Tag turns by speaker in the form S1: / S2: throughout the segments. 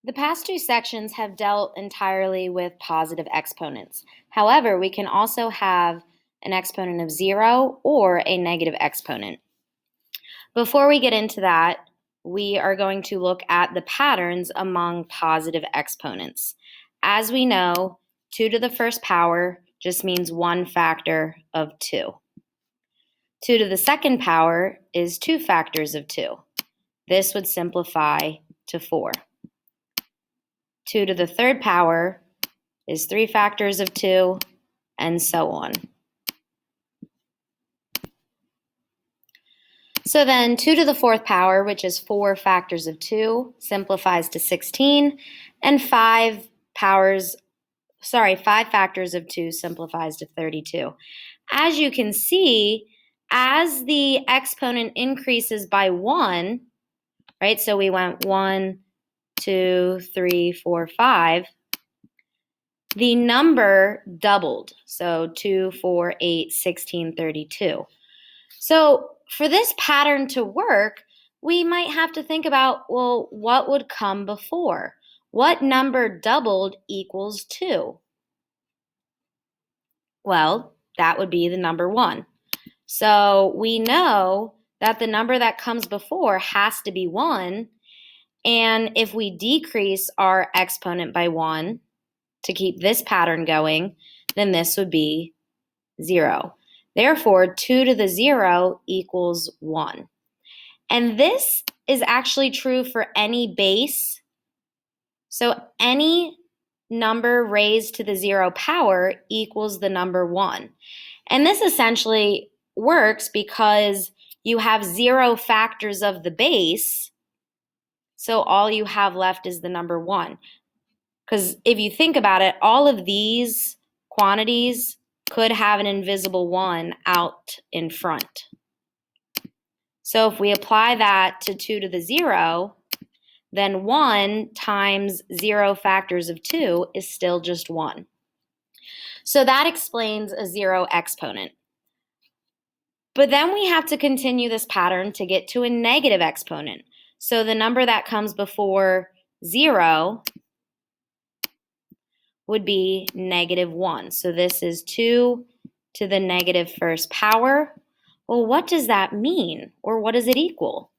S1: The past two sections have dealt entirely with positive exponents. However, we can also have an exponent of 0 or a negative exponent. Before we get into that, we are going to look at the patterns among positive exponents. As we know, 2 to the first power just means one factor of 2. 2 to the second power is 2 factors of 2. This would simplify to 4. 2 to the third power is 3 factors of 2, and so on. So then 2 to the fourth power, which is 4 factors of 2, simplifies to 16, and 5 factors of 2 simplifies to 32. As you can see, as the exponent increases by 1, right? So we went 1, 2, 3, 4, 5. The number doubled. So 2, 4, 8, 16, 32. So for this pattern to work, we might have to think about, well, what would come before? What number doubled equals 2? Well, that would be the number 1. So we know that the number that comes before has to be 1. And if we decrease our exponent by 1 to keep this pattern going, then this would be 0. Therefore, 2 to the 0 equals 1. And this is actually true for any base. So any number raised to the 0 power equals the number 1. And this essentially works because you have 0 factors of the base, so all you have left is the number 1. Because if you think about it, all of these quantities could have an invisible 1 out in front. So if we apply that to 2 to the 0, then 1 times 0 factors of 2 is still just 1. So that explains a 0 exponent. But then we have to continue this pattern to get to a negative exponent. So the number that comes before 0 would be negative 1. So this is 2 to the negative first power. Well, what does that mean? Or what does it equal?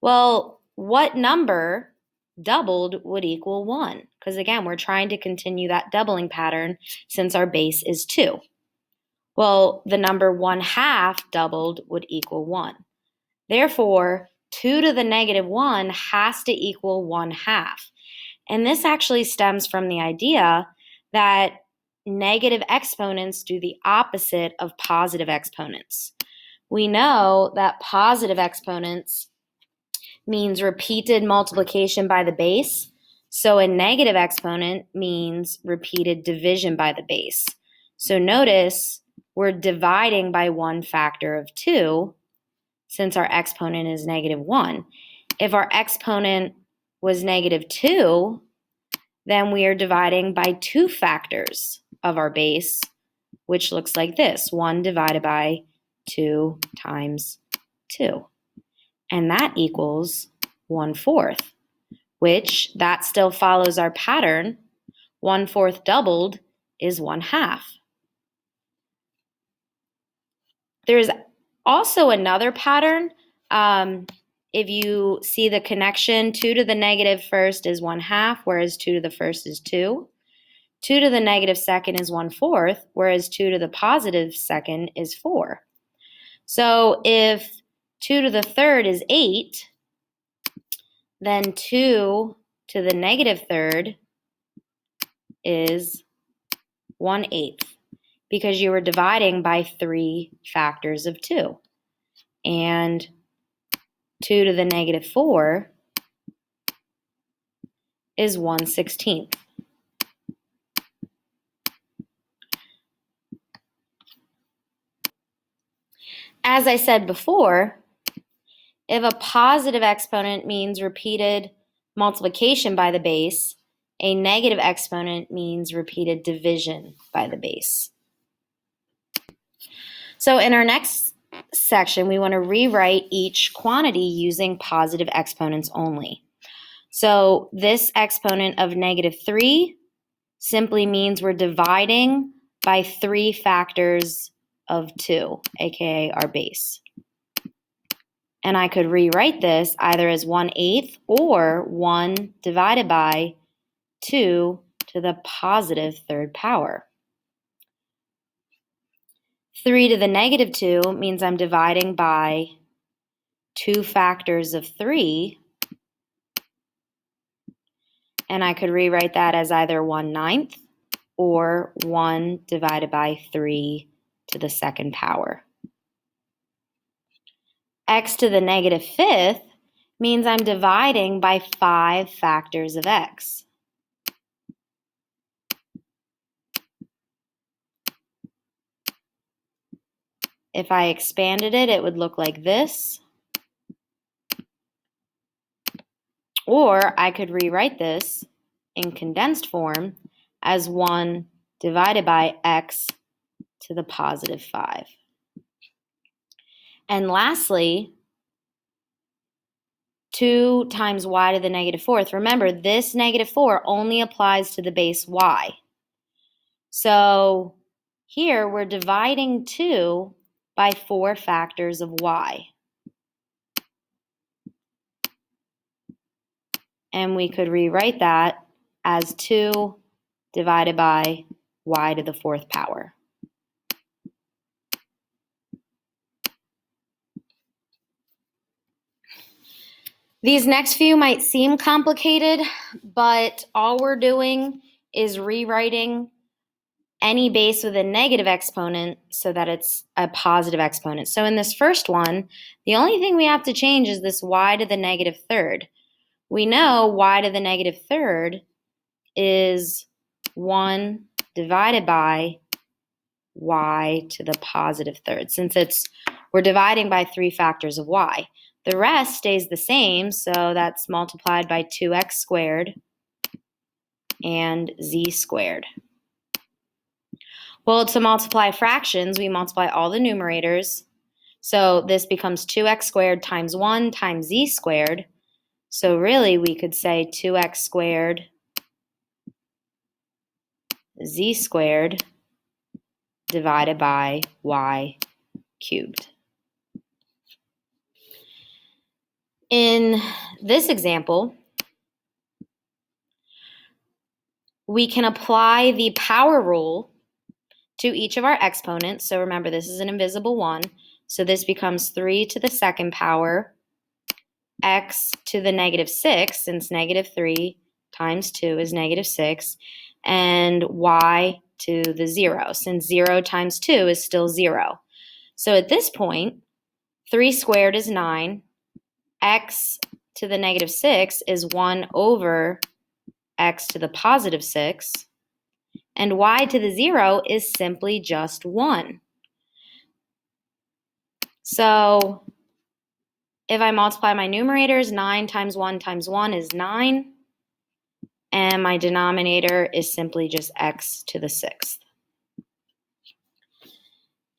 S1: Well, what number doubled would equal 1? Because again, we're trying to continue that doubling pattern since our base is 2. Well, the number 1/2 doubled would equal 1. Therefore, 2 to the negative 1 has to equal 1/2. And this actually stems from the idea that negative exponents do the opposite of positive exponents. We know that positive exponents means repeated multiplication by the base, so a negative exponent means repeated division by the base. So notice we're dividing by one factor of 2 since our exponent is negative 1. If our exponent was negative 2, then we are dividing by 2 factors of our base, which looks like this, 1 divided by 2 times 2. And that equals 1/4, which that still follows our pattern. 1/4 doubled is 1/2. There's also another pattern. If you see the connection, 2 to the negative first is 1/2, whereas 2 to the first is 2. 2 to the negative second is 1/4, whereas 2 to the positive second is 4. So if 2 to the third is 8, then 2 to the negative third is 1/8, because you were dividing by 3 factors of 2. And 2 to the negative 4 is 1/16. As I said before, if a positive exponent means repeated multiplication by the base, a negative exponent means repeated division by the base. So in our next section, we want to rewrite each quantity using positive exponents only. So this exponent of -3 simply means we're dividing by 3 factors of 2, aka our base. And I could rewrite this either as 1/8 or 1 divided by 2 to the positive third power. 3 to the -2 means I'm dividing by 2 factors of 3, and I could rewrite that as either 1/9 or 1 divided by 3 to the second power. X to the -5 means I'm dividing by 5 factors of x. If I expanded it, it would look like this. Or I could rewrite this in condensed form as 1 divided by x to the positive 5. And lastly, 2 times y to the -4th. Remember, this -4 only applies to the base y. So here we're dividing 2 by 4 factors of y. And we could rewrite that as 2 divided by y to the 4th power. These next few might seem complicated, but all we're doing is rewriting any base with a negative exponent so that it's a positive exponent. So in this first one, the only thing we have to change is this y to the -3rd. We know y to the -3rd is 1 divided by y to the positive third, since we're dividing by 3 factors of y. The rest stays the same, so that's multiplied by 2x squared and z squared. Well, to multiply fractions, we multiply all the numerators. So this becomes 2x squared times 1 times z squared. So really, we could say 2x squared z squared divided by y cubed. In this example, we can apply the power rule to each of our exponents. So remember, this is an invisible 1. So this becomes 3 to the second power, x to the -6, since -3 times 2 is -6, and y to the 0, since 0 times 2 is still 0. So at this point, 3 squared is 9, x to the -6 is 1 over x to the positive 6, and y to the 0 is simply just 1. So if I multiply my numerators, 9 times 1 times 1 is 9, and my denominator is simply just x to the 6th.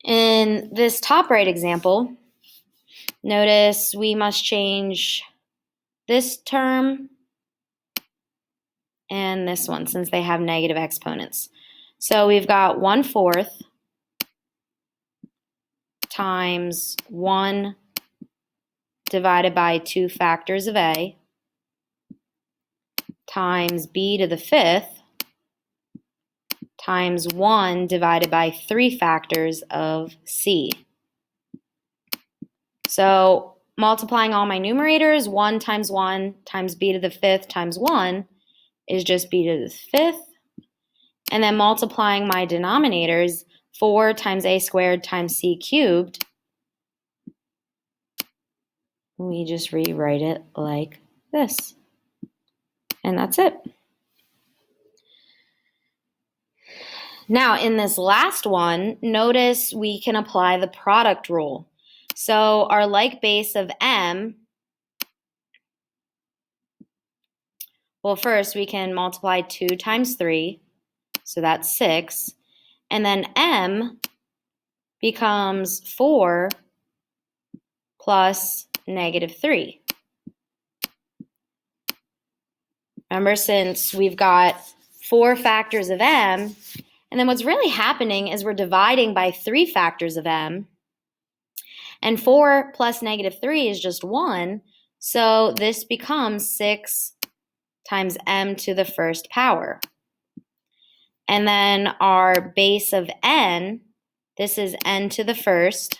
S1: In this top right example, notice we must change this term and this one, since they have negative exponents. So we've got 1/4 times 1 divided by 2 factors of a times b to the 5th times 1 divided by 3 factors of c. So multiplying all my numerators, 1 times b to the 5th times 1 is just b to the 5th. And then multiplying my denominators, 4 times a squared times c cubed, we just rewrite it like this. And that's it. Now, in this last one, notice we can apply the product rule. So our like base of m, well, first we can multiply 2 times 3, so that's 6. And then m becomes 4 plus -3. Remember, since we've got 4 factors of m, and then what's really happening is we're dividing by 3 factors of m, and 4 plus -3 is just 1, so this becomes 6 times m to the first power. And then our base of n, this is n to the first,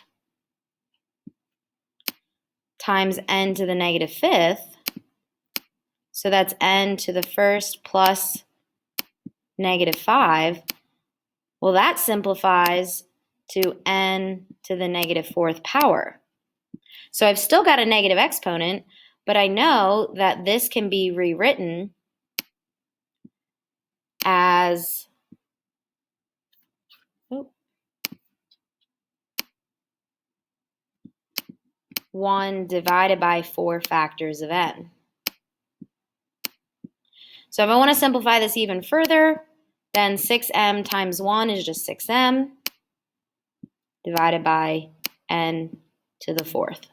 S1: times n to the -5th. So that's n to the first plus -5. Well, that simplifies to n to the -4th power. So I've still got a negative exponent, but I know that this can be rewritten as 1 divided by 4 factors of n. So if I want to simplify this even further, then 6m times 1 is just 6m divided by n to the 4th.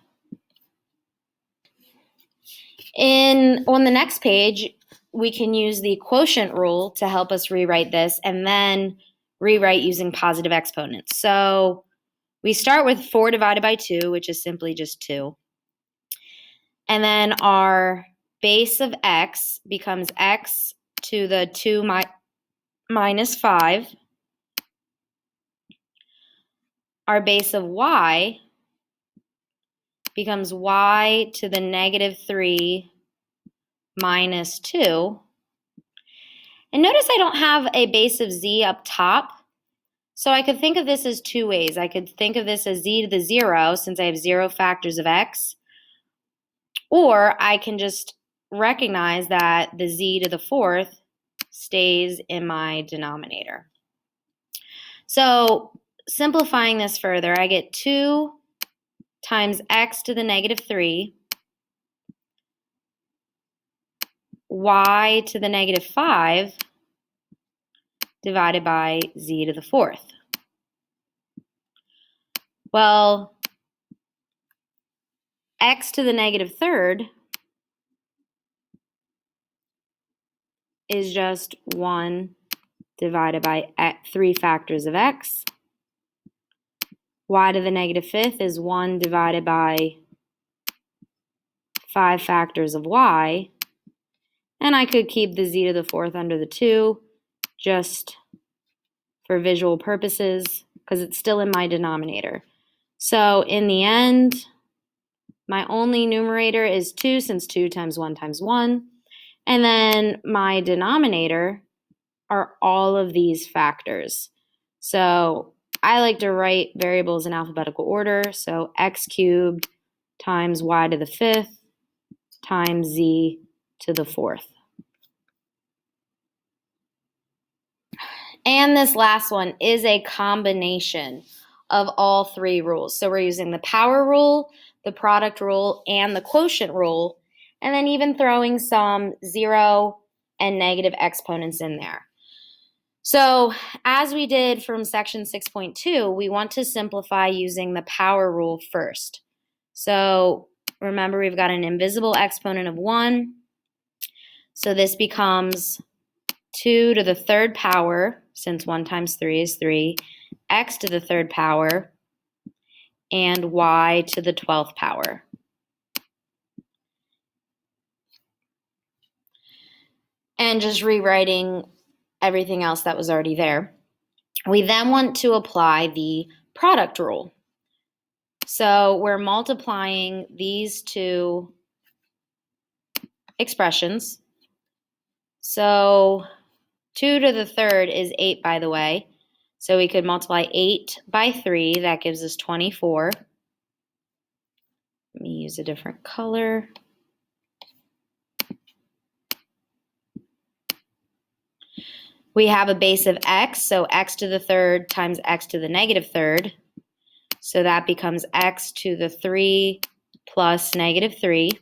S1: On the next page, we can use the quotient rule to help us rewrite this, and then rewrite using positive exponents. So we start with 4 divided by 2, which is simply just 2. And then our base of x becomes x to the 2 minus 5. Our base of y becomes y to the -3 minus 2. And notice I don't have a base of z up top. So I could think of this as 2 ways. I could think of this as z to the 0, since I have 0 factors of x. Or I can just recognize that the z to the 4th stays in my denominator. So simplifying this further, I get 2 times x to the -3, y to the -5, divided by z to the 4th. Well, x to the -3rd is just 1 divided by 3 factors of x. Y to the -5th is 1 divided by 5 factors of y. And I could keep the z to the 4th under the 2 just for visual purposes, because it's still in my denominator. So in the end, my only numerator is 2, since 2 times 1 times 1. And then my denominator are all of these factors. So I like to write variables in alphabetical order. So x cubed times y to the 5th times z to the 4th. And this last one is a combination of all 3 rules. So we're using the power rule, the product rule, and the quotient rule, and then even throwing some 0 and negative exponents in there. So as we did from section 6.2, we want to simplify using the power rule first. So remember, we've got an invisible exponent of 1. So this becomes 2 to the 3rd power, since 1 times 3 is 3, x to the 3rd power, and y to the 12th power. And just rewriting everything else that was already there. We then want to apply the product rule. So we're multiplying these 2 expressions. So 2 to the 3rd is 8, by the way. So we could multiply 8 by 3. That gives us 24. Let me use a different color. We have a base of x, so x to the 3rd times x to the -3rd. So that becomes x to the 3 plus -3.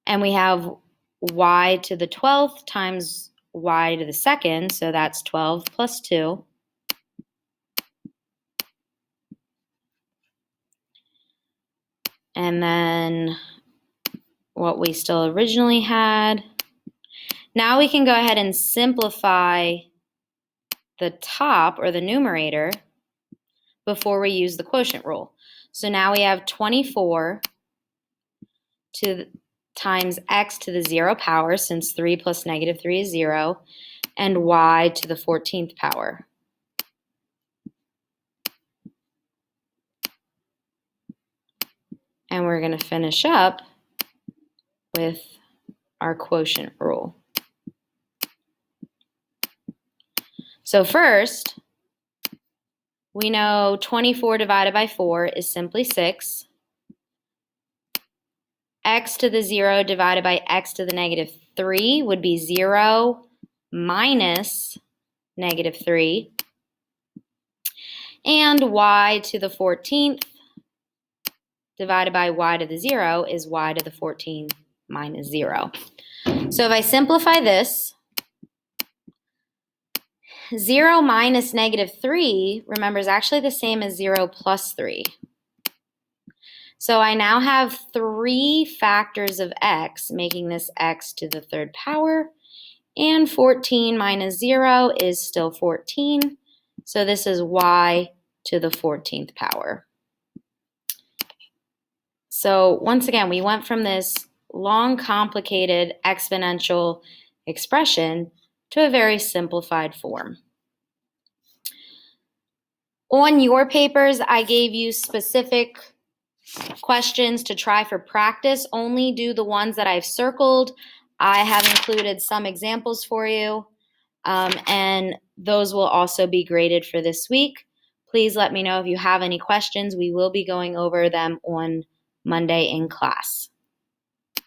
S1: And we have y to the 12th times y to the 2nd, so that's 12 plus 2. And then what we still originally had. Now we can go ahead and simplify the top or the numerator before we use the quotient rule. So now we have 24 times x to the 0 power, since 3 plus negative 3 is 0, and y to the 14th power. And we're going to finish up with our quotient rule. So first, we know 24 divided by 4 is simply 6. X to the 0 divided by x to the negative 3 would be 0 minus negative 3. And y to the 14th divided by y to the 0 is y to the 14 minus 0. So if I simplify this, 0 minus negative 3, remember, is actually the same as 0 plus 3. So I now have 3 factors of x, making this x to the 3rd power, and 14 minus 0 is still 14. So this is y to the 14th power. So once again, we went from this long, complicated exponential expression to a very simplified form. On your papers, I gave you specific questions to try for practice. Only do the ones that I've circled. I have included some examples for you, and those will also be graded for this week. Please let me know if you have any questions. We will be going over them on Monday in class.